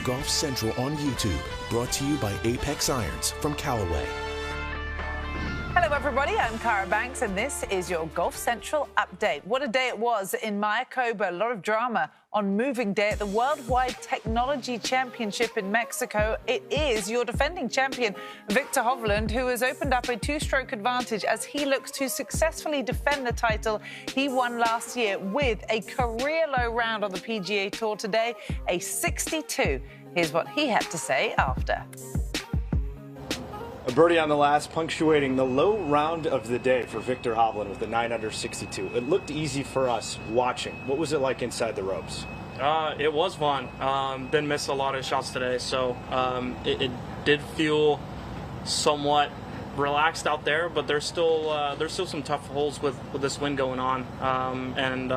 Golf Central on YouTube, brought to you by Apex Irons from Callaway. Hello everybody, I'm Cara Banks and this is your Golf Central update. What a day it was in Mayakoba. A lot of drama on moving day at the Worldwide Technology Championship in Mexico. It is your defending champion, Viktor Hovland, who has opened up a two-stroke advantage as he looks to successfully defend the title he won last year with a career low round on the PGA Tour today, a 62. Here's what he had to say after. A birdie on the last, punctuating the low round of the day for Viktor Hovland with the 9 under 62. It looked easy for us watching. What was it like inside the ropes? It was fun. Didn't miss a lot of shots today, so it did feel somewhat relaxed out there, but there's still some tough holes with this wind going on, and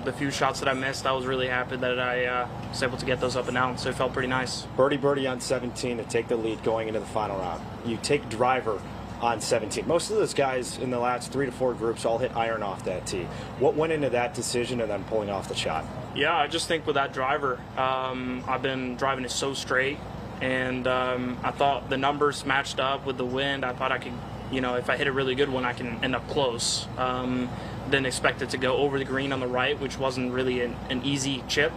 the few shots that I missed, I was really happy that I was able to get those up and down, so it felt pretty nice. Birdie on 17 to take the lead going into the final round. You take driver on 17. Most of those guys in the last 3 to 4 groups all hit iron off that tee. What went into that decision and then pulling off the shot? Yeah, I just think with that driver, I've been driving it so straight, and I thought the numbers matched up with the wind. I thought I could, if I hit a really good one, I can end up close. Didn't expect it to go over the green on the right, which wasn't really an easy chip.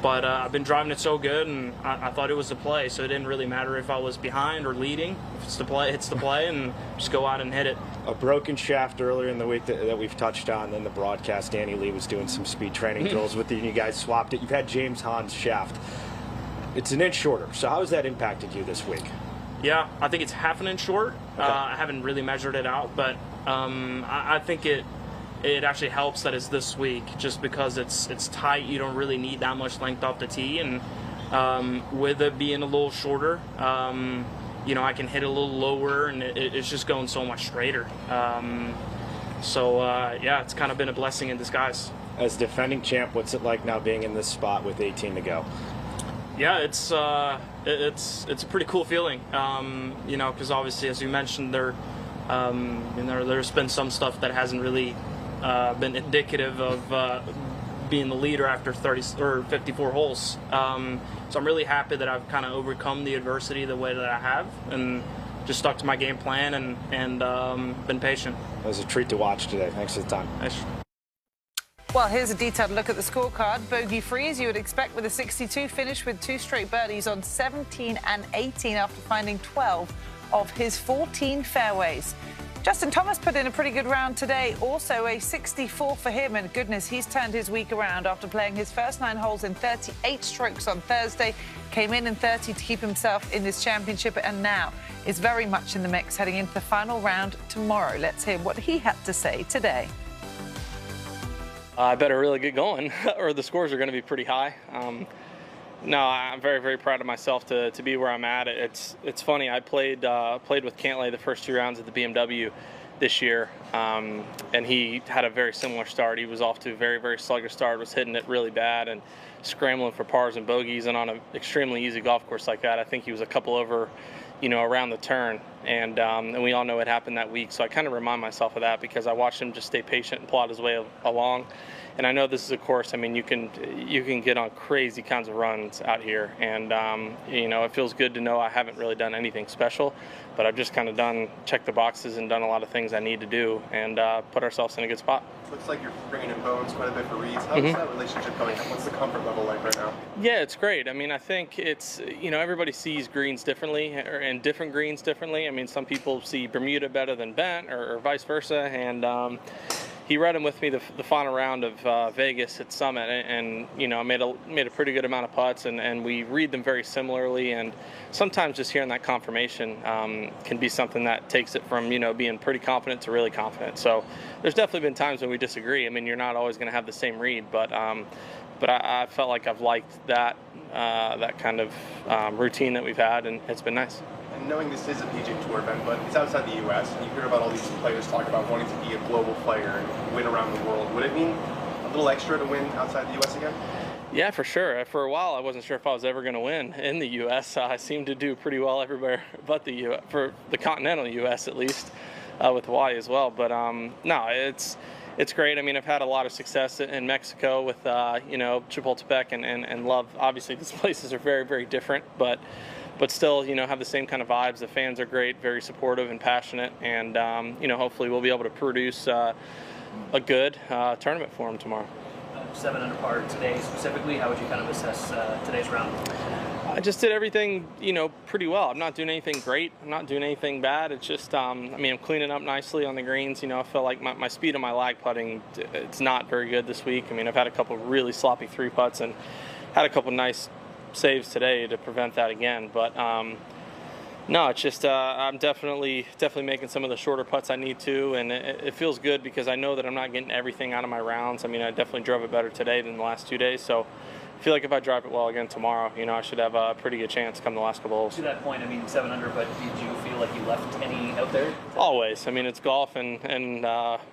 But I've been driving it so good, and I thought it was the play, so it didn't really matter if I was behind or leading. If it's the play, it's the play, and just go out and hit it. A broken shaft earlier in the week that we've touched on in the broadcast. Danny Lee was doing some speed training drills with you, and you guys swapped it. You've had James Hahn's shaft. It's an inch shorter, so how has that impacted you this week? Yeah, I think it's half an inch short. Okay. I haven't really measured it out, but I think it actually helps that it's this week, just because it's tight. You don't really need that much length off the tee, and with it being a little shorter, I can hit a little lower, and it's just going so much straighter. Yeah, it's kind of been a blessing in disguise. As defending champ, what's it like now being in this spot with 18 to go? Yeah, it's a pretty cool feeling, because obviously, as you mentioned, there's been some stuff that hasn't really been indicative of being the leader after 30 or 54 holes. So I'm really happy that I've kind of overcome the adversity the way that I have, and just stuck to my game plan and been patient. It was a treat to watch today. Thanks for the time. Thanks. Well, here's a detailed look at the scorecard. Bogey-free, as you would expect, with a 62, finish with 2 straight birdies on 17 and 18 after finding 12 of his 14 fairways. Justin Thomas put in a pretty good round today, also a 64 for him, and goodness, he's turned his week around after playing his first 9 holes in 38 strokes on Thursday, came in 30 to keep himself in this championship, and now is very much in the mix heading into the final round tomorrow. Let's hear what he had to say today. I better really get going, or the scores are going to be pretty high. No, I'm very, very proud of myself to be where I'm at. It's funny. I played with Cantlay the first 2 rounds at the BMW this year, and he had a very similar start. He was off to a very, very sluggish start, was hitting it really bad and scrambling for pars and bogeys. And on an extremely easy golf course like that, I think he was a couple over, around the turn. And we all know it happened that week. So I kind of remind myself of that because I watched him just stay patient and plod his way along. And I know this is a course, I mean, you can get on crazy kinds of runs out here. And, it feels good to know I haven't really done anything special, but I've just kind of checked the boxes and done a lot of things I need to do and put ourselves in a good spot. Looks like you're bringing in bones quite a bit for reads. How's that relationship going? What's the comfort level like right now? Yeah, it's great. I mean, I think it's, everybody sees greens differently and different greens differently. I mean, some people see Bermuda better than bent or vice versa. And he read them with me the final round of Vegas at Summit, and I made a pretty good amount of putts, and we read them very similarly. And sometimes just hearing that confirmation can be something that takes it from being pretty confident to really confident. So there's definitely been times when we disagree. I mean, you're not always going to have the same read, but I felt like I've liked that kind of routine that we've had, and it's been nice. And knowing this is a PGA Tour event, but it's outside the U.S., and you hear about all these players talk about wanting to be a global player and win around the world. Would it mean a little extra to win outside the U.S. again? Yeah, for sure. For a while, I wasn't sure if I was ever going to win in the U.S. I seem to do pretty well everywhere but the U.S., for the continental U.S. at least, with Hawaii as well. But no, it's great. I mean, I've had a lot of success in Mexico with, you know, Chapultepec and love. Obviously, these places are very, very different, but still, you know, have the same kind of vibes. The fans are great, very supportive and passionate, and, you know, hopefully we'll be able to produce a good tournament for them tomorrow. 7 under par today specifically. How would you kind of assess today's round? I just did everything, you know, pretty well. I'm not doing anything great. I'm not doing anything bad. It's just, I mean, I'm cleaning up nicely on the greens. You know, I feel like my speed on my lag putting, it's not very good this week. I mean, I've had a couple really sloppy 3-putts and had a couple nice saves today to prevent that again. But no, it's just I'm definitely making some of the shorter putts I need to, and it feels good because I know that I'm not getting everything out of my rounds. I mean, I definitely drove it better today than the last 2 days, so I feel like if I drive it well again tomorrow, you know, I should have a pretty good chance come the last couple holes. To that point, I mean, 7 under, but did you feel like you left any out there? Always. I mean, it's golf, and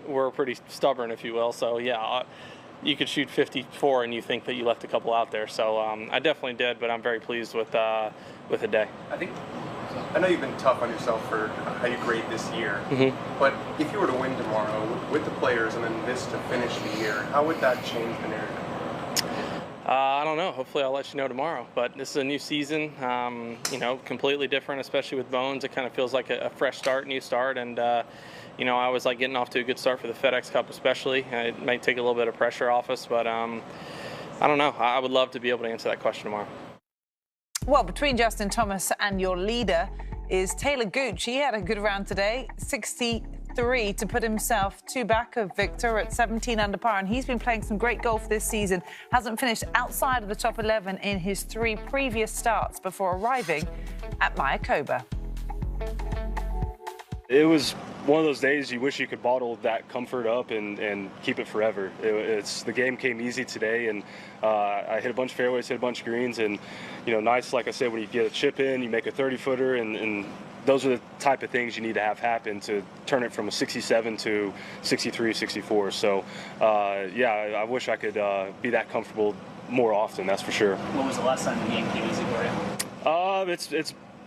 we're pretty stubborn, if you will. So yeah, you could shoot 54 and you think that you left a couple out there. So I definitely did, but I'm very pleased with the day. I know you've been tough on yourself for how you grade this year, but if you were to win tomorrow with the players and then this to finish the year, how would that change the narrative? I don't know. Hopefully I'll let you know tomorrow. But this is a new season, you know, completely different, especially with Bones. It kind of feels like a fresh start, new start. And, you know, I always like getting off to a good start for the FedEx Cup especially. It might take a little bit of pressure off us, but I don't know. I would love to be able to answer that question tomorrow. Well, between Justin Thomas and your leader is Taylor Gooch. He had a good round today, 63 to put himself 2 back of Viktor at 17 under par, and he's been playing some great golf this season. Hasn't finished outside of the top 11 in his 3 previous starts before arriving at Mayakoba. It was one of those days you wish you could bottle that comfort up and keep it forever. The game came easy today, and I hit a bunch of fairways, hit a bunch of greens, and you know, nice, like I said, when you get a chip in, you make a 30-footer, and those are the type of things you need to have happen to turn it from a 67 to 63, 64. So, yeah, I wish I could be that comfortable more often, that's for sure. When was the last time the game came easy for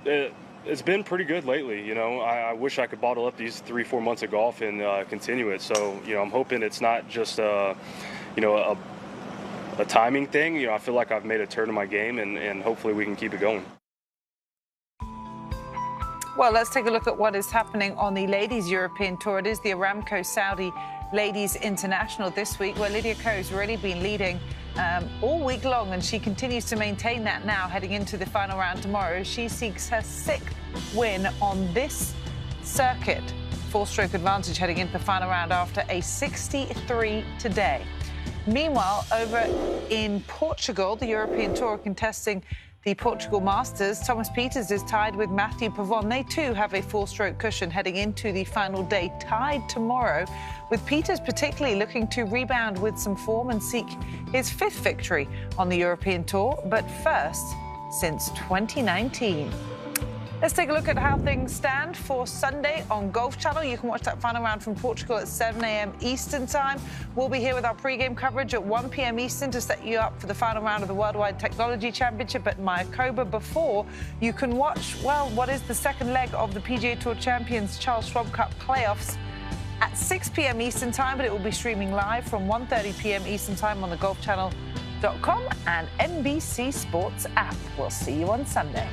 you? It's been pretty good lately. You know, I wish I could bottle up these 3-4 months of golf and continue it. So, you know, I'm hoping it's not just you know, a timing thing. You know, I feel like I've made a turn in my game, and hopefully we can keep it going. Well, let's take a look at what is happening on the Ladies European Tour. It is the Aramco Saudi Ladies International this week, where Lydia Ko has really been leading all week long, and she continues to maintain that now heading into the final round tomorrow. She seeks her 6th win on this circuit. 4-stroke advantage heading into the final round after a 63 today. Meanwhile, over in Portugal, the European Tour contesting the Portugal Masters, Thomas Pieters is tied with Matthew Pavon. They too have a 4-stroke cushion heading into the final day, tied tomorrow, with Pieters particularly looking to rebound with some form and seek his 5th victory on the European Tour, but first since 2019. Let's take a look at how things stand for Sunday on Golf Channel. You can watch that final round from Portugal at 7 a.m. Eastern Time. We'll be here with our pre-game coverage at 1 p.m. Eastern to set you up for the final round of the Worldwide Technology Championship at Mayakoba. Before you can watch, well, what is the second leg of the PGA Tour Champions Charles Schwab Cup playoffs at 6 p.m. Eastern Time, but it will be streaming live from 1:30 p.m. Eastern Time on the golfchannel.com and NBC Sports app. We'll see you on Sunday.